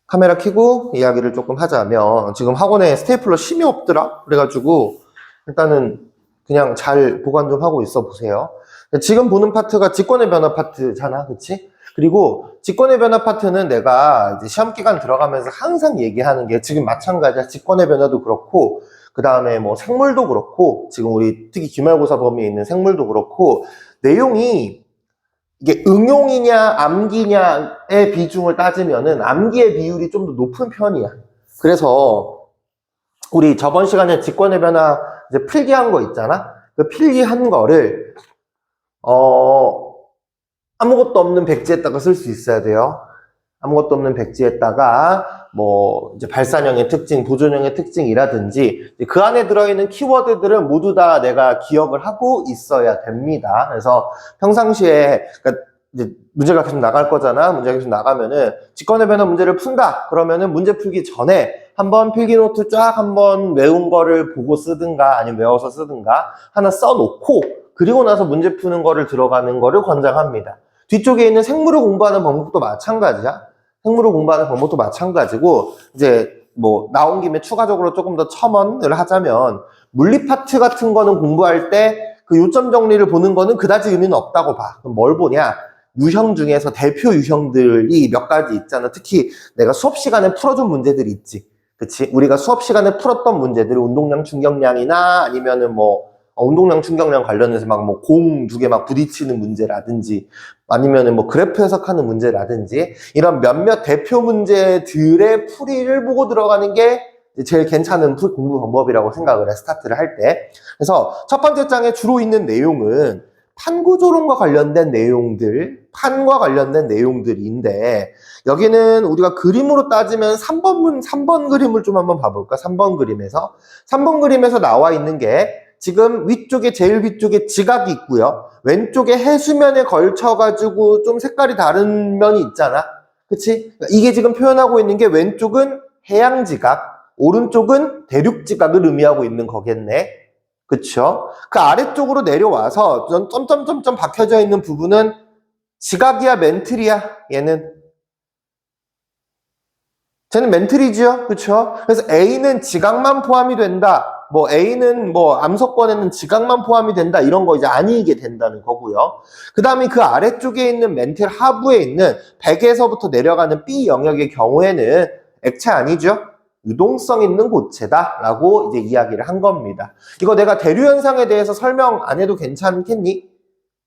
카메라 켜고 이야기를 조금 하자면 지금 학원에 스테이플러 심이 없더라? 그래가지고 일단은 그냥 잘 보관 좀 하고 있어 보세요. 지금 보는 파트가 직권의 변화 파트잖아, 그치? 그리고 직권의 변화 파트는 내가 이제 시험 기간 들어가면서 항상 얘기하는 게 지금 마찬가지야. 직권의 변화도 그렇고 그 다음에 뭐 생물도 그렇고 지금 우리 특히 기말고사 범위에 있는 생물도 그렇고 내용이 이게 응용이냐 암기냐의 비중을 따지면은 암기의 비율이 좀 더 높은 편이야. 그래서 우리 저번 시간에 직권의 변화 이제 필기한 거 있잖아. 그 필기한 거를 아무것도 없는 백지에다가 쓸 수 있어야 돼요. 아무것도 없는 백지에다가 뭐 이제 발산형의 특징, 보존형의 특징이라든지 그 안에 들어있는 키워드들은 모두 다 내가 기억을 하고 있어야 됩니다. 그래서 평상시에 그러니까 이제 문제가 계속 나갈 거잖아. 문제가 계속 나가면은 직권의 변화 문제를 푼다. 그러면은 문제 풀기 전에 한번 필기노트 쫙 한번 외운 거를 보고 쓰든가 아니면 외워서 쓰든가 하나 써놓고 그리고 나서 문제 푸는 거를 들어가는 거를 권장합니다. 뒤쪽에 있는 생물을 공부하는 방법도 마찬가지야. 생물을 공부하는 방법도 마찬가지고 이제 뭐 나온 김에 추가적으로 조금 더 첨언을 하자면 물리 파트 같은 거는 공부할 때 그 요점 정리를 보는 거는 그다지 의미는 없다고 봐. 그럼 뭘 보냐? 유형 중에서 대표 유형들이 몇 가지 있잖아. 특히 내가 수업 시간에 풀어준 문제들이 있지. 그치? 우리가 수업 시간에 풀었던 문제들이 운동량 충격량이나 아니면은 뭐 운동량 충격량 관련해서 막 뭐 공 두 개 막 부딪히는 문제라든지 아니면은 뭐 그래프 해석하는 문제라든지 이런 몇몇 대표 문제들의 풀이를 보고 들어가는 게 제일 괜찮은 공부 방법이라고 생각을 해, 스타트를 할 때. 그래서 첫 번째 장에 주로 있는 내용은 판구조론과 관련된 내용들, 판과 관련된 내용들인데 여기는 우리가 그림으로 따지면 3번 그림을 좀 한번 봐볼까? 3번 그림에서 나와 있는 게 지금 위쪽에 제일 위쪽에 지각이 있고요. 왼쪽에 해수면에 걸쳐가지고 좀 색깔이 다른 면이 있잖아. 그치? 이게 지금 표현하고 있는 게 왼쪽은 해양지각, 오른쪽은 대륙지각을 의미하고 있는 거겠네. 그쵸? 그 아래쪽으로 내려와서 점점점점 박혀져 있는 부분은 지각이야, 멘틀이야? 쟤는 멘틀이죠. 그쵸? 그래서 A는 지각만 포함이 된다. 뭐 A는 뭐 암석권에는 지각만 포함이 된다. 이런 거 이제 아니게 된다는 거고요. 그 다음에 그 아래쪽에 있는 멘틀 하부에 있는 100에서부터 내려가는 B 영역의 경우에는 액체 아니죠? 유동성 있는 고체다 라고 이제 이야기를 한 겁니다. 이거 내가 대류현상에 대해서 설명 안 해도 괜찮겠니?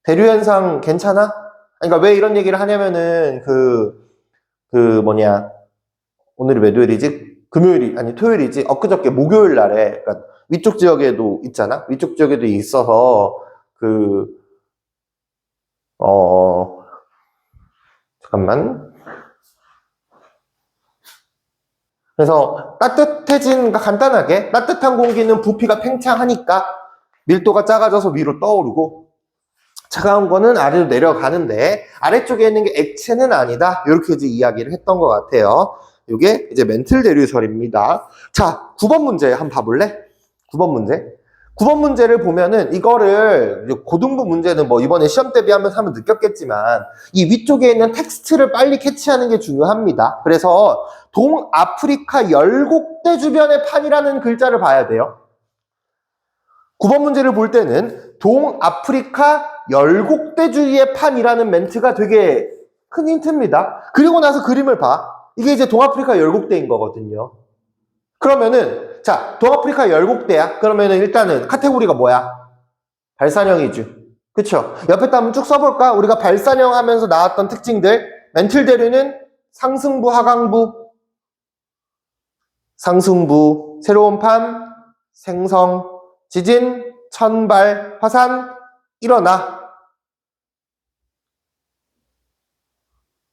대류현상 괜찮아? 그러니까 왜 이런 얘기를 하냐면은 오늘이 몇 요일이지? 토요일이지? 엊그저께 목요일 날에, 그러니까 위쪽 지역에도 있잖아? 위쪽 지역에도 있어서, 잠깐만. 그래서 간단하게, 따뜻한 공기는 부피가 팽창하니까 밀도가 작아져서 위로 떠오르고, 차가운 거는 아래로 내려가는데, 아래쪽에 있는 게 액체는 아니다. 이렇게 이제 이야기를 했던 것 같아요. 이게 이제 멘틀 대류설입니다. 자, 9번 문제 한번 봐볼래? 9번 문제를 보면은 이거를 고등부 문제는 뭐 이번에 시험 대비하면서 하면 느꼈겠지만 이 위쪽에 있는 텍스트를 빨리 캐치하는 게 중요합니다. 그래서 동아프리카 열곡대 주변의 판이라는 글자를 봐야 돼요. 9번 문제를 볼 때는 동아프리카 열곡대 주위의 판이라는 멘트가 되게 큰 힌트입니다. 그리고 나서 그림을 봐. 이게 이제 동아프리카 열곡대인 거거든요. 그러면은 자, 동아프리카 열곡대야. 그러면은 일단은 카테고리가 뭐야? 발산형이죠. 그쵸? 옆에다 한번 쭉 써볼까? 우리가 발산형 하면서 나왔던 특징들. 멘틀 대류는 상승부, 하강부, 상승부, 새로운 판, 생성, 지진, 천발, 화산, 일어나.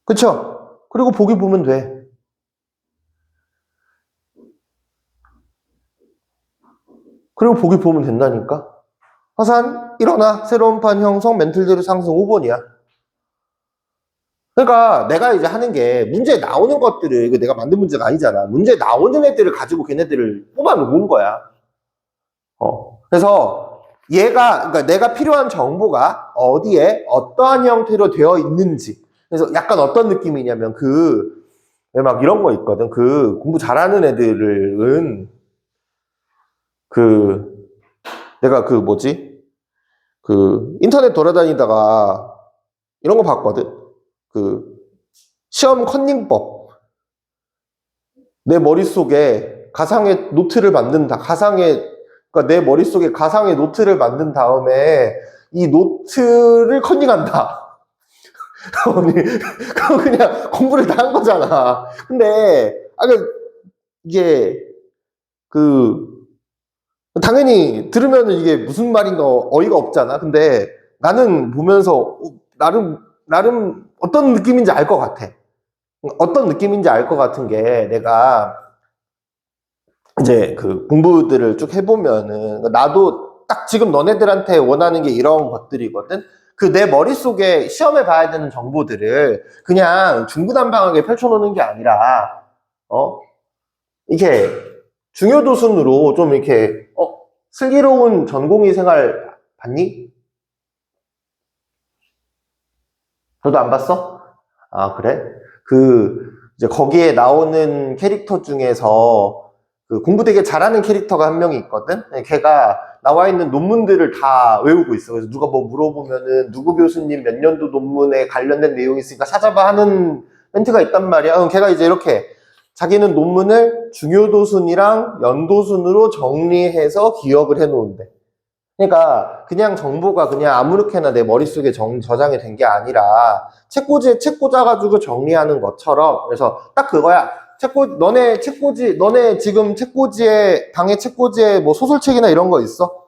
그쵸? 그리고 보기 보면 돼. 그리고 보기 보면 된다니까? 화산, 일어나, 새로운 판 형성, 멘틀대로 상승 5번이야. 그러니까 내가 이제 하는 게 문제에 나오는 것들을, 이거 내가 만든 문제가 아니잖아. 문제에 나오는 애들을 가지고 걔네들을 뽑아놓은 거야. 그래서 그러니까 내가 필요한 정보가 어디에 어떠한 형태로 되어 있는지. 그래서 약간 어떤 느낌이냐면 왜 막 이런 거 있거든. 그 공부 잘하는 애들은 그 내가 그 뭐지? 그 인터넷 돌아다니다가 이런 거 봤거든. 그 시험 컨닝법. 내 머릿속에 가상의 노트를 만든다. 그러니까 내 머릿속에 가상의 노트를 만든 다음에 이 노트를 컨닝한다. 그럼 그냥 공부를 다 한 거잖아. 근데, 이게, 그, 당연히 들으면 이게 무슨 말인가 어이가 없잖아. 근데 나는 보면서 나름 어떤 느낌인지 알 것 같아. 어떤 느낌인지 알 것 같은 게 내가 이제 그 공부들을 쭉 해보면은 나도 딱 지금 너네들한테 원하는 게 이런 것들이거든. 그 내 머릿속에 시험에 봐야 되는 정보들을 그냥 중구난방하게 펼쳐놓는 게 아니라 이게 중요도 순으로 좀 이렇게 슬기로운 전공의 생활 봤니? 너도 안 봤어? 아, 그래? 이제 거기에 나오는 캐릭터 중에서 그 공부 되게 잘하는 캐릭터가 한 명이 있거든? 걔가 나와 있는 논문들을 다 외우고 있어. 그래서 누가 뭐 물어보면은 누구 교수님 몇 년도 논문에 관련된 내용이 있으니까 찾아봐 하는 멘트가 있단 말이야. 그럼 걔가 이제 이렇게 자기는 논문을 중요도 순이랑 연도 순으로 정리해서 기억을 해 놓은대. 그러니까 그냥 정보가 그냥 아무렇게나 내 머릿속에 저장이 된 게 아니라 책꽂이에 책 꽂아가지고 정리하는 것처럼. 그래서 딱 그거야. 너네 지금 방에 책꽂이에 뭐 소설책이나 이런 거 있어?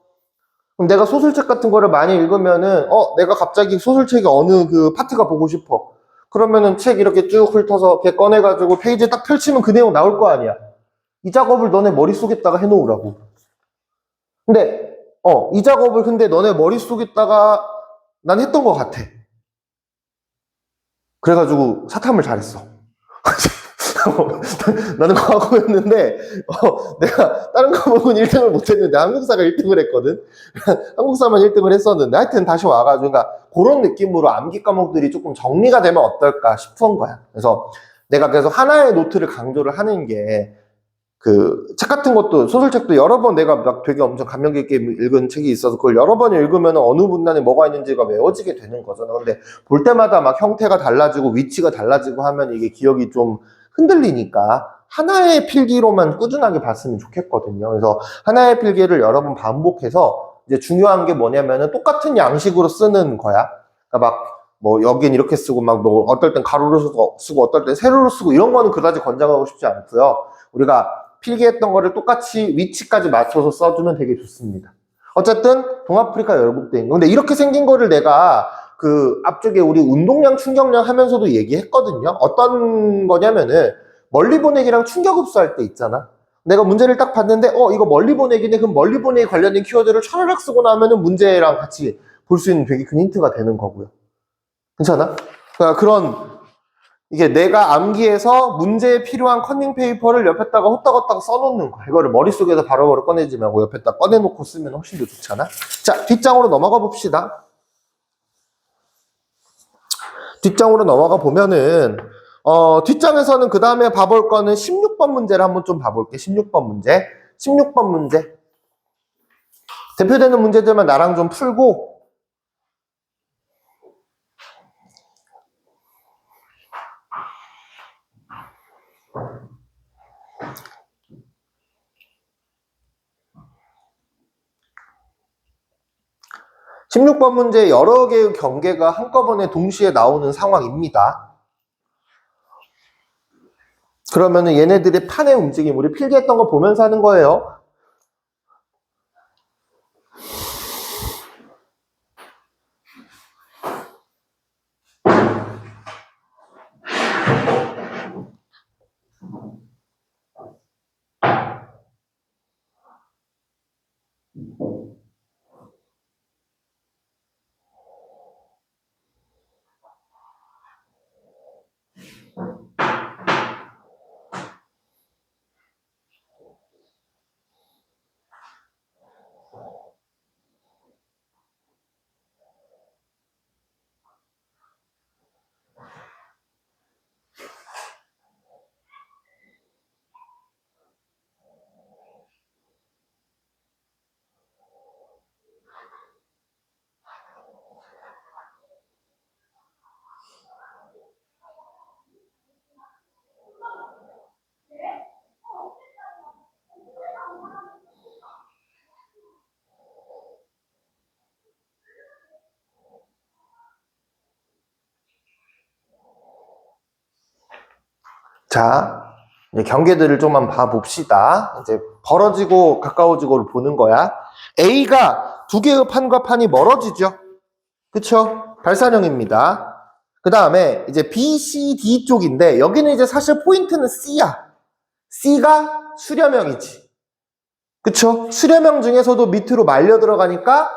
그럼 내가 소설책 같은 거를 많이 읽으면은 내가 갑자기 소설책의 어느 그 파트가 보고 싶어. 그러면은 책 이렇게 쭉 훑어서 이렇게 꺼내가지고 페이지 딱 펼치면 그 내용 나올 거 아니야. 이 작업을 너네 머릿속에다가 해놓으라고. 근데 이 작업을 근데 너네 머릿속에다가 난 했던 것 같아. 그래가지고 사탐을 잘했어. 나는 과거였는데 내가 다른 과목은 1등을 못했는데 한국사가 1등을 했거든. 한국사만 1등을 했었는데 하여튼 다시 와가지고 그러니까 그런 느낌으로 암기 과목들이 조금 정리가 되면 어떨까 싶은 거야. 그래서 내가 계속 하나의 노트를 강조를 하는 게 그 책 같은 것도 소설책도 여러 번 내가 막 되게 엄청 감명 깊게 읽은 책이 있어서 그걸 여러 번 읽으면 어느 문단에 뭐가 있는지가 외워지게 되는 거잖아. 근데 볼 때마다 막 형태가 달라지고 위치가 달라지고 하면 이게 기억이 좀 흔들리니까 하나의 필기로만 꾸준하게 봤으면 좋겠거든요. 그래서 하나의 필기를 여러 번 반복해서 이제 중요한 게 뭐냐면은 똑같은 양식으로 쓰는 거야. 그러니까 막 뭐 여긴 이렇게 쓰고 막 뭐 어떨 땐 가로로 쓰고 어떨 땐 세로로 쓰고 이런 거는 그다지 권장하고 싶지 않고요. 우리가 필기했던 거를 똑같이 위치까지 맞춰서 써주면 되게 좋습니다. 어쨌든 동아프리카 열국대인 거. 근데 이렇게 생긴 거를 내가 그 앞쪽에 우리 운동량 충격량 하면서도 얘기했거든요. 어떤 거냐면은 멀리 보내기랑 충격 흡수할 때 있잖아. 내가 문제를 딱 봤는데 이거 멀리 보내기네. 그럼 멀리 보내기 관련된 키워드를 촤르륵 쓰고 나면은 문제랑 같이 볼 수 있는 되게 큰 힌트가 되는 거고요. 괜찮아? 그러니까 그런 이게 내가 암기해서 문제에 필요한 컨닝 페이퍼를 옆에다가 호딱호딱 써놓는 거야. 이거를 머릿속에서 바로바로 꺼내지 말고 옆에다 꺼내놓고 쓰면 훨씬 더 좋잖아. 자, 뒷장으로 넘어가 봅시다. 뒷장으로 넘어가 보면은 뒷장에서는 그 다음에 봐볼 거는 16번 문제를 한번 좀 봐볼게. 16번 문제. 16번 문제. 대표되는 문제들만 나랑 좀 풀고 16번 문제 여러 개의 경계가 한꺼번에 동시에 나오는 상황입니다. 그러면은 얘네들의 판의 움직임, 우리 필기했던 거 보면서 하는 거예요. 자, 이제 경계들을 좀만 봐봅시다. 이제 벌어지고 가까워지고를 보는 거야. A가 두 개의 판과 판이 멀어지죠. 그쵸? 발산형입니다. 그 다음에 이제 B, C, D 쪽인데 여기는 이제 사실 포인트는 C야. C가 수렴형이지. 그쵸? 수렴형 중에서도 밑으로 말려 들어가니까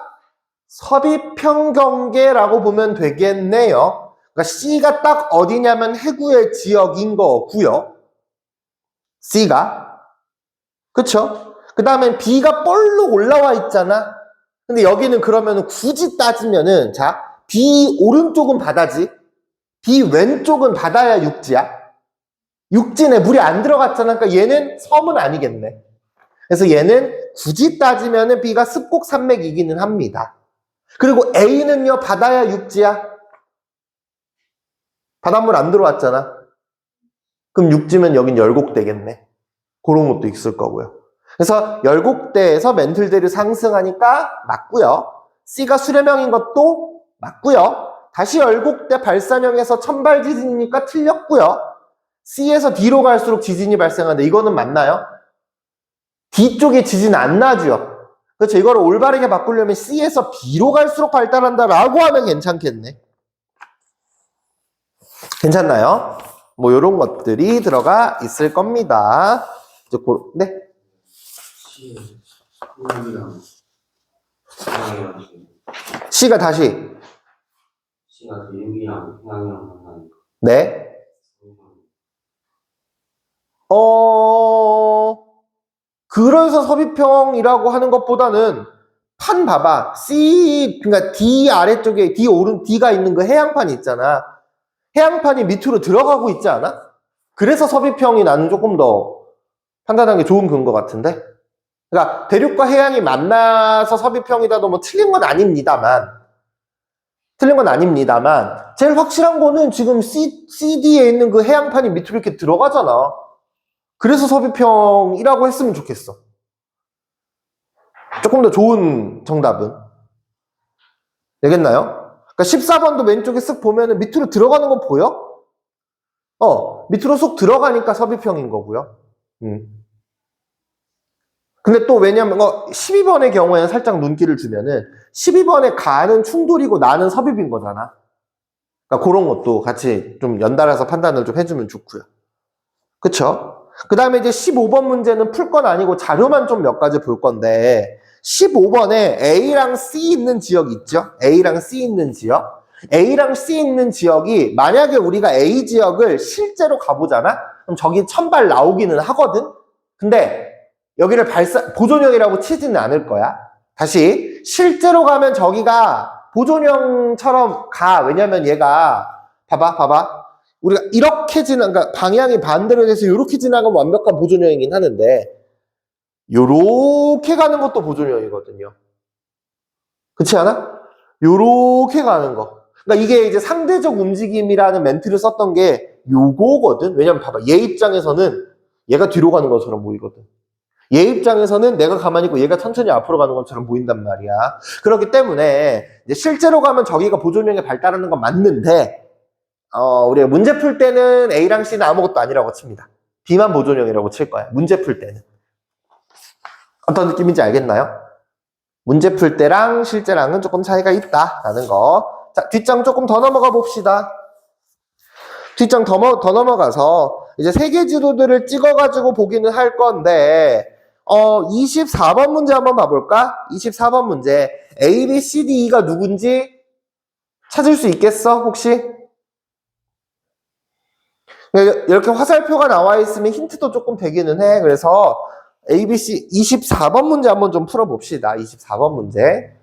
섭입형 경계라고 보면 되겠네요. 그러니까 C가 딱 어디냐면 해구의 지역인 거고요. C가. 그쵸? 그 다음에 B가 볼록 올라와 있잖아. 근데 여기는 그러면 굳이 따지면은 자, B 오른쪽은 바다지. B 왼쪽은 바다야 육지야. 육지네 물이 안 들어갔잖아. 그러니까 얘는 섬은 아니겠네. 그래서 얘는 굳이 따지면은 B가 습곡 산맥이기는 합니다. 그리고 A는요 바다야 육지야. 바닷물 안 들어왔잖아. 그럼 육지면 여긴 열곡대겠네. 그런 것도 있을 거고요. 그래서 열곡대에서 멘틀대를 상승하니까 맞고요. C가 수렴형인 것도 맞고요. 다시 열곡대 발산형에서 천발 지진이니까 틀렸고요. C에서 D로 갈수록 지진이 발생하는데 이거는 맞나요? D 쪽에 지진 안 나죠. 그렇죠. 이거를 올바르게 바꾸려면 C에서 B로 갈수록 발달한다라고 하면 괜찮겠네. 괜찮나요? 뭐 이런 것들이 들어가 있을 겁니다. 이제 네? C가 다시 C가 6이랑 평양이랑 만나니까. 네? 그래서 섭입형이라고 하는 것보다는 판 봐봐. C, 그러니까 D 아래쪽에 D가 있는 그 해양판이 있잖아. 해양판이 밑으로 들어가고 있지 않아? 그래서 섭입형이 나는 조금 더 판단하는 게 좋은 근거 같은데? 그러니까 대륙과 해양이 만나서 섭입형이다도 뭐 틀린 건 아닙니다만 제일 확실한 거는 지금 CD에 있는 그 해양판이 밑으로 이렇게 들어가잖아. 그래서 섭입형이라고 했으면 좋겠어. 조금 더 좋은 정답은. 되겠나요? 그러니까 14번도 왼쪽에 쓱 보면은 밑으로 들어가는 거 보여? 밑으로 쏙 들어가니까 섭입형인 거고요. 근데 또 왜냐면 12번의 경우에는 살짝 눈길을 주면은 12번에 가는 충돌이고 나는 섭입인 거잖아. 그러니까 그런 것도 같이 좀 연달아서 판단을 좀 해주면 좋고요. 그쵸? 그 다음에 이제 15번 문제는 풀 건 아니고 자료만 좀 몇 가지 볼 건데 15번에 A랑 C 있는 지역 있죠? A랑 C 있는 지역. A랑 C 있는 지역이 만약에 우리가 A 지역을 실제로 가보잖아? 그럼 저기 천발 나오기는 하거든? 근데 여기를 보존형이라고 치지는 않을 거야. 다시 실제로 가면 저기가 보존형처럼 가. 왜냐면 얘가 봐봐. 우리가 이렇게 그러니까 방향이 반대로 돼서 이렇게 지나가면 완벽한 보존형이긴 하는데 요렇게 가는 것도 보존형이거든요. 그렇지 않아? 요렇게 가는 거. 그러니까 이게 이제 상대적 움직임이라는 멘트를 썼던 게 요거거든. 왜냐면 봐봐. 얘 입장에서는 얘가 뒤로 가는 것처럼 보이거든. 얘 입장에서는 내가 가만히 있고 얘가 천천히 앞으로 가는 것처럼 보인단 말이야. 그렇기 때문에 이제 실제로 가면 저기가 보존형에 발달하는 건 맞는데 우리가 문제 풀 때는 A랑 C는 아무것도 아니라고 칩니다. B만 보존형이라고 칠 거야. 문제 풀 때는. 어떤 느낌인지 알겠나요? 문제 풀 때랑 실제랑은 조금 차이가 있다라는 거. 자, 뒷장 조금 더 넘어가 봅시다. 뒷장 더 넘어가서 이제 세계 지도들을 찍어가지고 보기는 할 건데 24번 문제 한번 봐볼까? 24번 문제. A, B, C, D, E가 누군지 찾을 수 있겠어? 혹시? 이렇게 화살표가 나와 있으면 힌트도 조금 되기는 해. 그래서 A, B, C 24번 문제 한번 좀 풀어봅시다. 24번 문제.